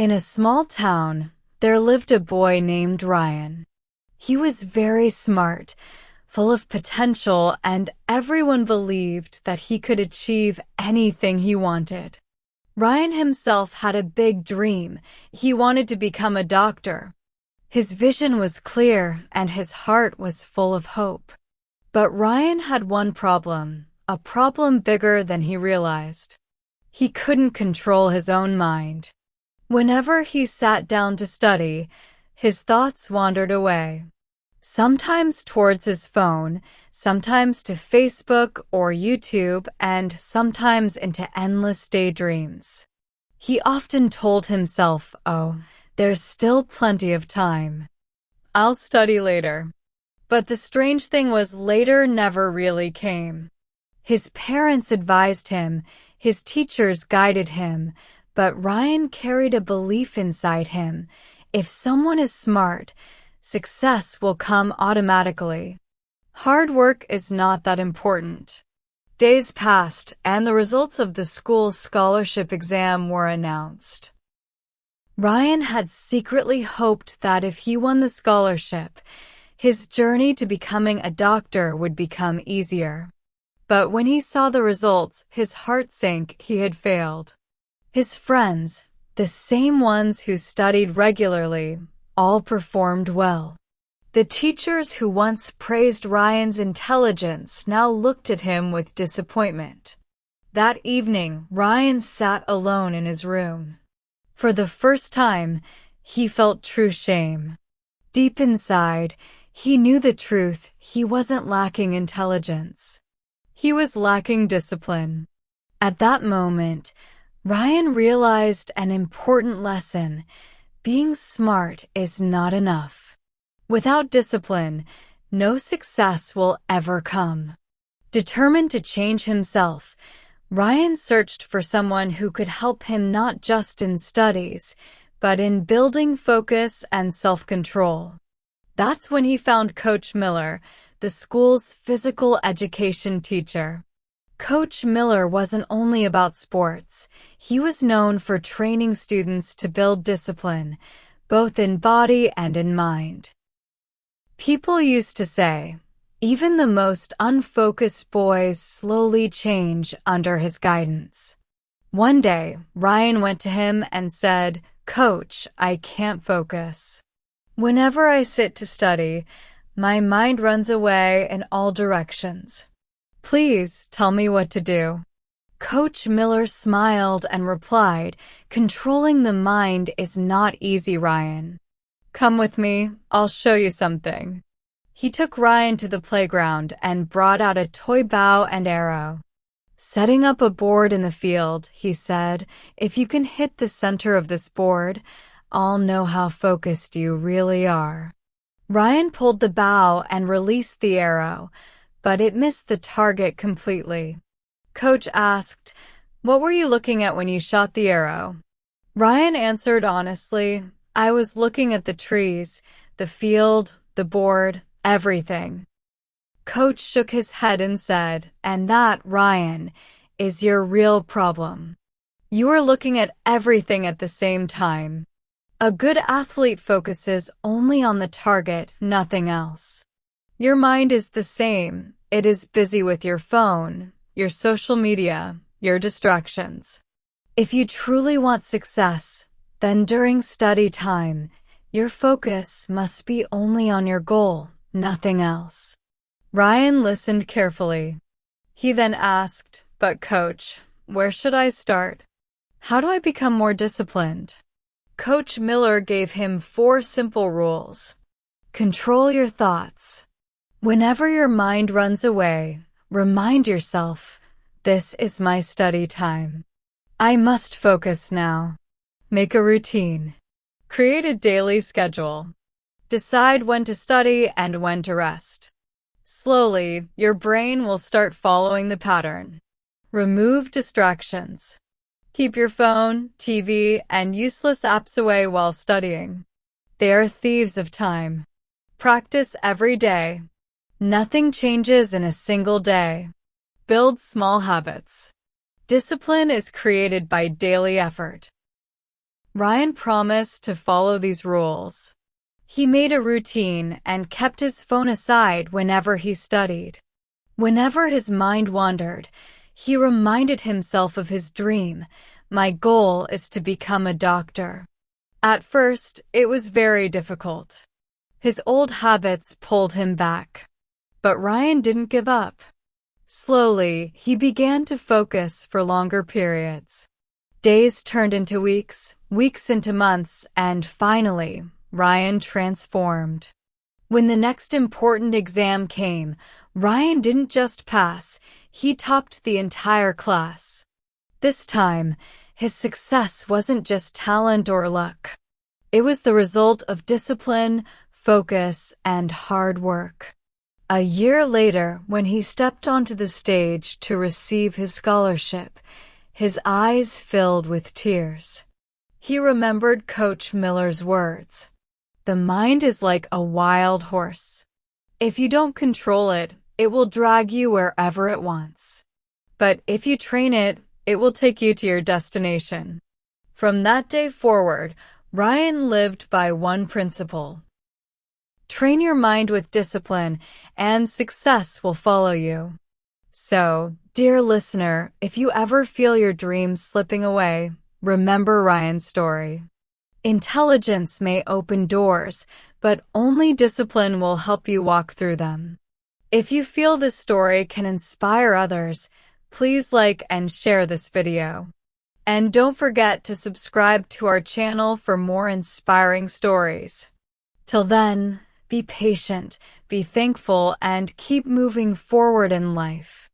In a small town, there lived a boy named Ryan. He was very smart, full of potential, and everyone believed that he could achieve anything he wanted. Ryan himself had a big dream. He wanted to become a doctor. His vision was clear, and his heart was full of hope. But Ryan had one problem, a problem bigger than he realized. He couldn't control his own mind. Whenever he sat down to study, his thoughts wandered away. Sometimes towards his phone, sometimes to Facebook or YouTube, and sometimes into endless daydreams. He often told himself, "Oh, there's still plenty of time. I'll study later." But the strange thing was later never really came. His parents advised him, his teachers guided him, but Ryan carried a belief inside him. If someone is smart, success will come automatically. Hard work is not that important. Days passed, and the results of the school's scholarship exam were announced. Ryan had secretly hoped that if he won the scholarship, his journey to becoming a doctor would become easier. But when he saw the results, his heart sank. He had failed. His friends, the same ones who studied regularly, all performed well. The teachers who once praised Ryan's intelligence now looked at him with disappointment. That evening, Ryan sat alone in his room. For the first time, he felt true shame. Deep inside, he knew the truth. He wasn't lacking intelligence. He was lacking discipline. At that moment, Ryan realized an important lesson. Being smart is not enough. Without discipline, no success will ever come. Determined to change himself, Ryan searched for someone who could help him not just in studies, but in building focus and self-control. That's when he found Miller, the school's physical education teacher. Coach Miller wasn't only about sports. He was known for training students to build discipline, both in body and in mind. People used to say, even the most unfocused boys slowly change under his guidance. One day, Ryan went to him and said, "Coach, I can't focus. Whenever I sit to study, my mind runs away in all directions. Please tell me what to do." Coach Miller smiled and replied, "Controlling the mind is not easy, Ryan. Come with me, I'll show you something." He took Ryan to the playground and brought out a toy bow and arrow. Setting up a board in the field, he said, "If you can hit the center of this board, I'll know how focused you really are." Ryan pulled the bow and released the arrow, but it missed the target completely. Coach asked, "What were you looking at when you shot the arrow?" Ryan answered honestly, "I was looking at the trees, the field, the board, everything." Coach shook his head and said, "And that, Ryan, is your real problem. You are looking at everything at the same time. A good athlete focuses only on the target, nothing else. Your mind is the same. It is busy with your phone, your social media, your distractions. If you truly want success, then during study time, your focus must be only on your goal, nothing else." Ryan listened carefully. He then asked, "But coach, where should I start? How do I become more disciplined?" Coach Miller gave him 4 simple rules. Control your thoughts. Whenever your mind runs away, remind yourself, "This is my study time. I must focus now." Make a routine. Create a daily schedule. Decide when to study and when to rest. Slowly, your brain will start following the pattern. Remove distractions. Keep your phone, TV, and useless apps away while studying. They are thieves of time. Practice every day. Nothing changes in a single day. Build small habits. Discipline is created by daily effort. Ryan promised to follow these rules. He made a routine and kept his phone aside whenever he studied. Whenever his mind wandered, he reminded himself of his dream. My goal is to become a doctor. At first, it was very difficult. His old habits pulled him back. But Ryan didn't give up. Slowly, he began to focus for longer periods. Days turned into weeks, weeks into months, and finally, Ryan transformed. When the next important exam came, Ryan didn't just pass, he topped the entire class. This time, his success wasn't just talent or luck. It was the result of discipline, focus, and hard work. A year later, when he stepped onto the stage to receive his scholarship, his eyes filled with tears. He remembered Coach Miller's words. The mind is like a wild horse. If you don't control it, it will drag you wherever it wants. But if you train it, it will take you to your destination. From that day forward, Ryan lived by one principle. Train your mind with discipline, and success will follow you. So, dear listener, if you ever feel your dreams slipping away, remember Ryan's story. Intelligence may open doors, but only discipline will help you walk through them. If you feel this story can inspire others, please like and share this video. And don't forget to subscribe to our channel for more inspiring stories. Till then, be patient, be thankful, and keep moving forward in life.